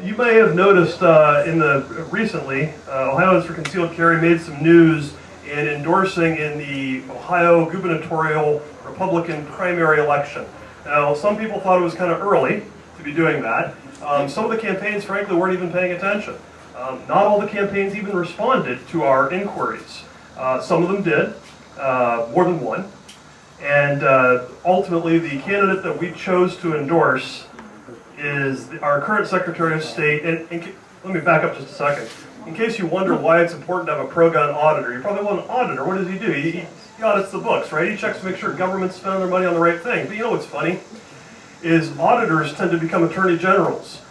You may have noticed recently, Ohioans for Concealed Carry made some news in endorsing in the Ohio gubernatorial Republican primary election. Now, some people thought it was kind of early to be doing that. Some of the campaigns, frankly, weren't even paying attention. Not all the campaigns even responded to our inquiries. Some of them did, more than one. And ultimately, the candidate that we chose to endorse is our current Secretary of State. And let me back up just a second. In case you wonder why it's important to have a pro-gun auditor, you probably want an auditor. What does he do? He audits the books, right? He checks to make sure government's spending their money on the right thing. But you know what's funny? Is auditors tend to become attorney generals,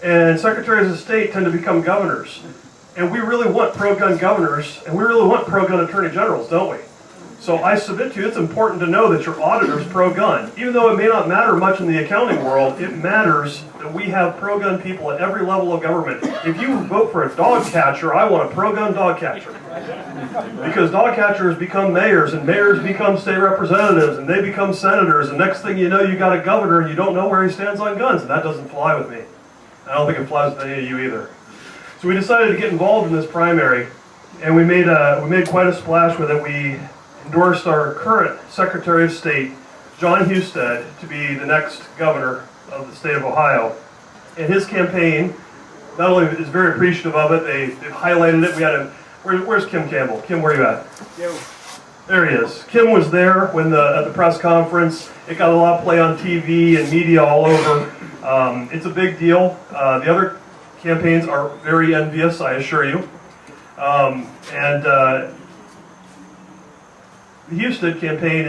and secretaries of state tend to become governors. And we really want pro-gun governors, and we really want pro-gun attorney generals, don't we? So I submit to you, it's important to know that your auditor's pro-gun. Even though it may not matter much in the accounting world, it matters that we have pro-gun people at every level of government. If you vote for a dog catcher, I want a pro-gun dog catcher. Because dog catchers become mayors, and mayors become state representatives, and they become senators, and next thing you know, you got a governor, and you don't know where he stands on guns, and that doesn't fly with me. I don't think it flies with any of you either. So we decided to get involved in this primary, and we made quite a splash with it. We endorsed our current Secretary of State, John Husted, to be the next governor of the state of Ohio. And his campaign not only is very appreciative of it, they've highlighted it. We had where's Kim Campbell? Kim, where are you at? Yo. There he is. Kim was there when at the press conference. It got a lot of play on TV and media all over. It's a big deal. The other campaigns are very envious, I assure you. The Husted campaign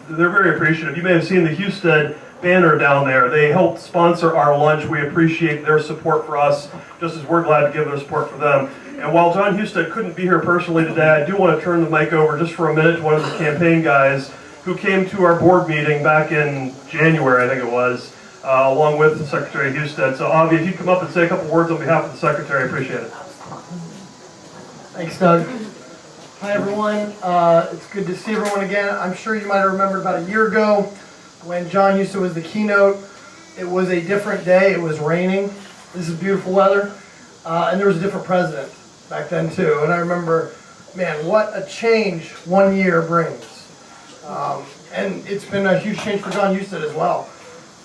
they're very appreciative. You may have seen the Husted banner down there. They helped sponsor our lunch. We appreciate their support for us, just as we're glad to give their support for them. And while John Husted couldn't be here personally today, I do want to turn the mic over just for a minute to one of the campaign guys who came to our board meeting back in January, I think it was, along with the Secretary Husted. So Avi, if you'd come up and say a couple words on behalf of the Secretary, I appreciate it. Thanks, Doug. Hi, everyone. It's good to see everyone again. I'm sure you might have remembered about a year ago when John Husted was the keynote. It was a different day. It was raining. This is beautiful weather. And there was a different president back then, too. And I remember, man, what a change 1 year brings. And it's been a huge change for John Husted as well.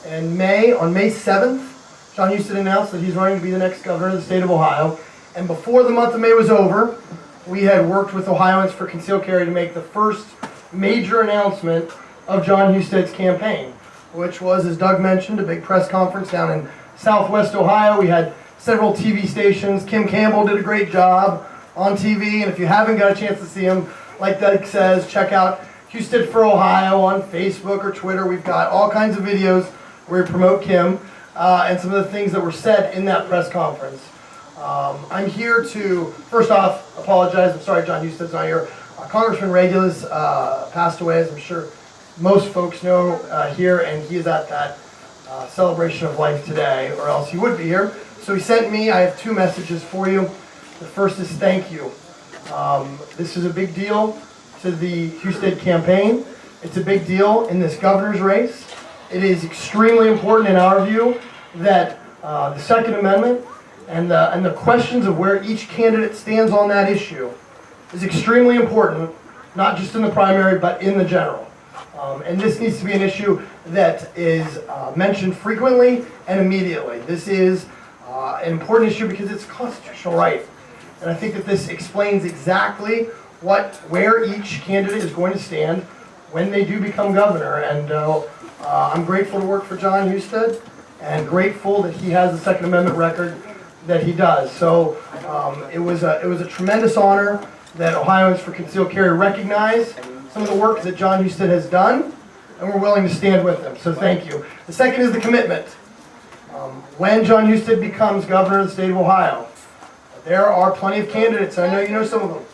On May 7th, John Husted announced that he's running to be the next governor of the state of Ohio. And before the month of May was over, we had worked with Ohioans for Concealed Carry to make the first major announcement of John Husted's campaign, which was, as Doug mentioned, a big press conference down in Southwest Ohio. We had several TV stations. Kim Campbell did a great job on TV, and if you haven't got a chance to see him, like Doug says, check out Husted for Ohio on Facebook or Twitter. We've got all kinds of videos where we promote Kim and some of the things that were said in that press conference. I'm here to, first off, apologize. I'm sorry John Husted's not here. Congressman Regulus passed away, as I'm sure most folks know here, and he is at that celebration of life today, or else he would be here. So he sent me, I have two messages for you. The first is thank you. This is a big deal to the Husted campaign. It's a big deal in this governor's race. It is extremely important in our view that the Second Amendment and the questions of where each candidate stands on that issue is extremely important, not just in the primary, but in the general. And this needs to be an issue that is mentioned frequently and immediately. This is an important issue because it's a constitutional right. And I think that this explains exactly where each candidate is going to stand when they do become governor. And I'm grateful to work for John Husted and grateful that he has the Second Amendment record that he does. So it was a tremendous honor that Ohioans for Concealed Carry recognize some of the work that John Husted has done, and we're willing to stand with him. So thank you. The second is the commitment. When John Husted becomes governor of the state of Ohio, there are plenty of candidates, and I know you know some of them,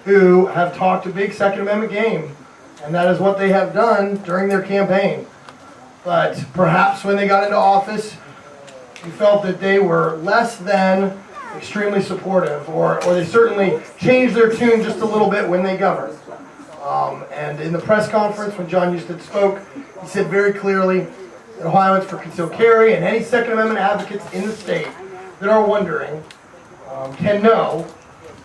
who have talked a big Second Amendment game, and that is what they have done during their campaign. But perhaps when they got into office, you felt that they were less than extremely supportive, or they certainly changed their tune just a little bit when they governed. And in the press conference, when John Husted spoke, he said very clearly that Ohioans for Concealed Carry and any Second Amendment advocates in the state that are wondering can know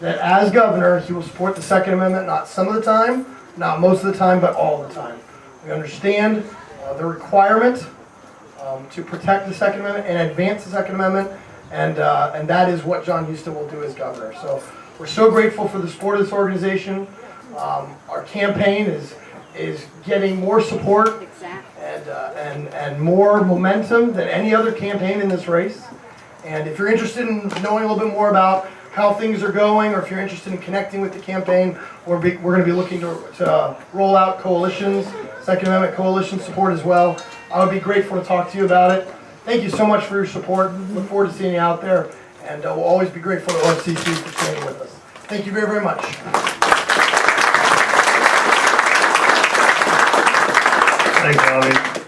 that as governor, he will support the Second Amendment, not some of the time, not most of the time, but all the time. We understand the requirement to protect the Second Amendment and advance the Second Amendment, and that is what John Husted will do as governor. So we're so grateful for the support of this organization. Our campaign is getting more support and more momentum than any other campaign in this race. And if you're interested in knowing a little bit more about how things are going, or if you're interested in connecting with the campaign, we're going to be looking to roll out coalitions, Second Amendment coalition support as well. I would be grateful to talk to you about it. Thank you so much for your support. Look forward to seeing you out there, and we'll always be grateful to OFCC for standing with us. Thank you very, very much. Thanks, Bobby.